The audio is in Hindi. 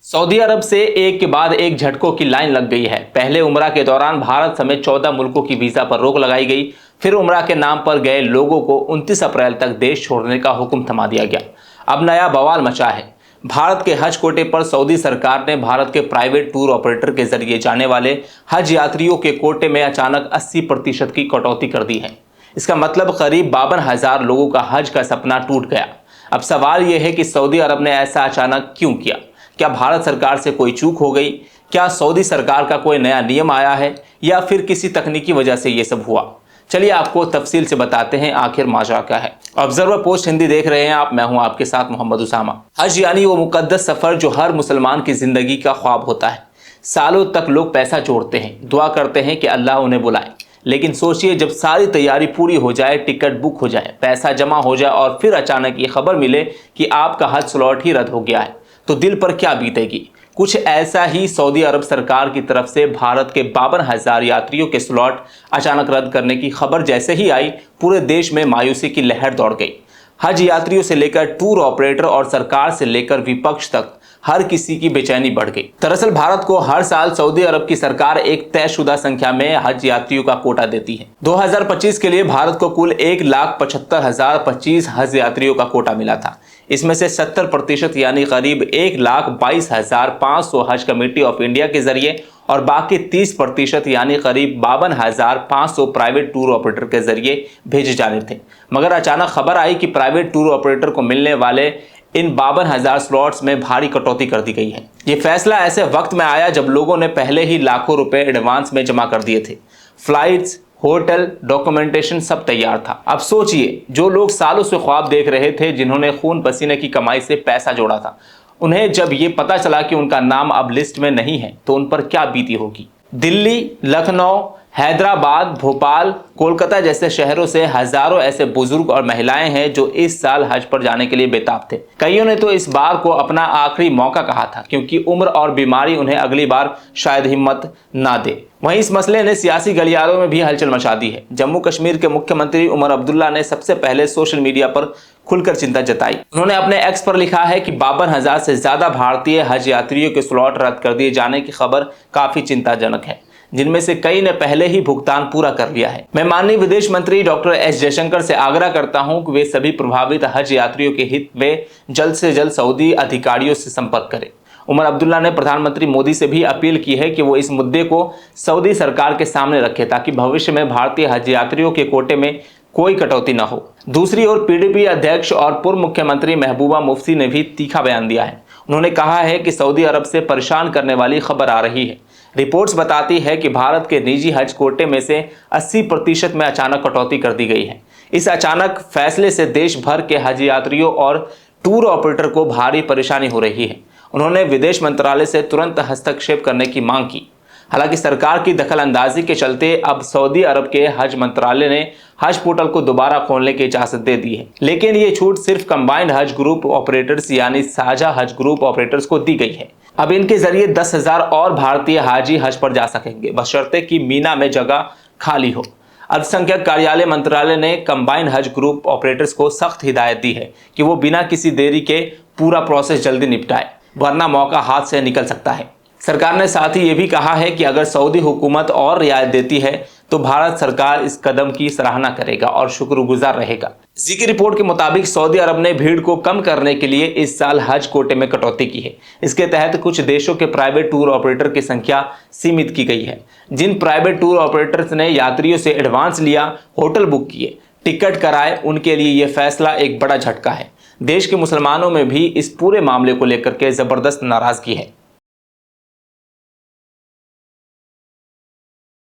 सऊदी अरब से एक के बाद एक झटकों की लाइन लग गई है। पहले उम्रा के दौरान भारत समेत 14 मुल्कों की वीजा पर रोक लगाई गई। फिर उम्रा के नाम पर गए लोगों को 29 अप्रैल तक देश छोड़ने का हुक्म थमा दिया गया। अब नया बवाल मचा है। भारत के हज कोटे पर सऊदी सरकार ने भारत के प्राइवेट टूर ऑपरेटर के जरिए जाने वाले हज यात्रियों के कोटे में अचानक 80% की कटौती कर दी है। इसका मतलब करीब 52,000 लोगों का हज का सपना टूट गया। अब सवाल यह है कि सऊदी अरब ने ऐसा अचानक क्यों किया? क्या भारत सरकार से कोई चूक हो गई? क्या सऊदी सरकार का कोई नया नियम आया है या फिर किसी तकनीकी वजह से ये सब हुआ? चलिए आपको तफसील से बताते हैं आखिर माजरा क्या है। ऑब्जर्वर पोस्ट हिंदी देख रहे हैं आप, मैं हूं आपके साथ मोहम्मद उसामा। हज यानी वो मुकद्दस सफर जो हर मुसलमान की जिंदगी का ख्वाब होता है। सालों तक लोग पैसा जोड़ते हैं, दुआ करते हैं कि अल्लाह उन्हें बुलाए। लेकिन सोचिए, जब सारी तैयारी पूरी हो जाए, टिकट बुक हो जाए, पैसा जमा हो जाए और फिर अचानक ये खबर मिले कि आपका हज स्लॉट ही रद्द हो गया है, तो दिल पर क्या बीतेगी? कुछ ऐसा ही सऊदी अरब सरकार की तरफ से भारत के 52,000 यात्रियों के स्लॉट अचानक रद्द करने की खबर जैसे ही आई, पूरे देश में मायूसी की लहर दौड़ गई। हज यात्रियों से लेकर टूर ऑपरेटर और सरकार से लेकर विपक्ष तक हर किसी की बेचैनी बढ़ गई। दरअसल भारत को हर साल सऊदी अरब की सरकार एक तयशुदा संख्या में हज यात्रियों का कोटा देती है। 2025 के लिए भारत को कुल 1,75,025 हज यात्रियों का कोटा मिला था। इसमें से 70% यानी करीब 1,22,500 हज कमेटी ऑफ इंडिया के जरिए और बाकी 30% यानी करीब 52,500 प्राइवेट टूर ऑपरेटर के जरिए भेजे जाने थे। मगर अचानक खबर आई कि प्राइवेट टूर ऑपरेटर को मिलने वाले इन 52,000 स्लॉट्स में भारी कटौती कर दी गई है। ये फैसला ऐसे वक्त में आया जब लोगों ने पहले ही लाखों रुपए एडवांस में जमा कर दिए थे। फ्लाइट्स, होटल, डॉक्यूमेंटेशन सब तैयार था। अब सोचिए, जो लोग सालों से ख्वाब देख रहे थे, जिन्होंने खून पसीने की कमाई से पैसा जोड़ा था, उन्हें जब ये पता चला कि उनका नाम अब लिस्ट में नहीं है, तो उन पर क्या बीती होगी। दिल्ली, लखनऊ, हैदराबाद, भोपाल, कोलकाता जैसे शहरों से हजारों ऐसे बुजुर्ग और महिलाएं हैं जो इस साल हज पर जाने के लिए बेताब थे। कईयों ने तो इस बार को अपना आखिरी मौका कहा था, क्योंकि उम्र और बीमारी उन्हें अगली बार शायद हिम्मत ना दे। वहीं इस मसले ने सियासी गलियारों में भी हलचल मचा दी है। जम्मू कश्मीर के मुख्यमंत्री उमर अब्दुल्ला ने सबसे पहले सोशल मीडिया पर खुलकर चिंता जताई। उन्होंने अपने एक्स पर लिखा है कि 52,000 से ज्यादा भारतीय हज यात्रियों के स्लॉट रद्द कर दिए जाने की खबर काफी चिंताजनक है, जिनमें से कई ने पहले ही भुगतान पूरा कर लिया है। मैं माननीय विदेश मंत्री डॉक्टर एस जयशंकर से आग्रह करता हूं कि वे सभी प्रभावित हज यात्रियों के हित में जल्द से जल्द सऊदी अधिकारियों से संपर्क करें। उमर अब्दुल्ला ने प्रधानमंत्री मोदी से भी अपील की है कि वो इस मुद्दे को सऊदी सरकार के सामने रखे, ताकि भविष्य में भारतीय हज यात्रियों के कोटे में कोई कटौती न हो। दूसरी ओर पीडीपी अध्यक्ष और पूर्व मुख्यमंत्री महबूबा मुफ्ती ने भी तीखा बयान दिया है। उन्होंने कहा है कि सऊदी अरब से परेशान करने वाली खबर आ रही है। रिपोर्ट्स बताती है कि भारत के निजी हज कोटे में से 80% में अचानक कटौती कर दी गई है। इस अचानक फैसले से देश भर के हज यात्रियों और टूर ऑपरेटर को भारी परेशानी हो रही है। उन्होंने विदेश मंत्रालय से तुरंत हस्तक्षेप करने की मांग की। हालांकि सरकार की दखलंदाजी के चलते अब सऊदी अरब के हज मंत्रालय ने हज पोर्टल को दोबारा खोलने की इजाजत दे दी है, लेकिन ये छूट सिर्फ कंबाइंड हज ग्रुप ऑपरेटर्स यानी साझा हज ग्रुप ऑपरेटर्स को दी गई है। अब इनके जरिए 10,000 और भारतीय हाजी हज पर जा सकेंगे, बशर्ते कि मीना में जगह खाली हो। अल्पसंख्यक कार्यालय मंत्रालय ने कंबाइंड हज ग्रुप ऑपरेटर्स को सख्त हिदायत दी है कि वो बिना किसी देरी के पूरा प्रोसेस जल्दी निपटाए, वरना मौका हाथ से निकल सकता है। सरकार ने साथ ही ये भी कहा है कि अगर सऊदी हुकूमत और रियायत देती है तो भारत सरकार इस कदम की सराहना करेगा और शुक्रगुजार रहेगा। जी की रिपोर्ट के मुताबिक सऊदी अरब ने भीड़ को कम करने के लिए इस साल हज कोटे में कटौती की है। इसके तहत कुछ देशों के प्राइवेट टूर ऑपरेटर की संख्या सीमित की गई है। जिन प्राइवेट टूर ऑपरेटर्स ने यात्रियों से एडवांस लिया, होटल बुक किए, टिकट कराए, उनके लिए यह फैसला एक बड़ा झटका है। देश के मुसलमानों में भी इस पूरे मामले को लेकर के जबरदस्त नाराजगी है।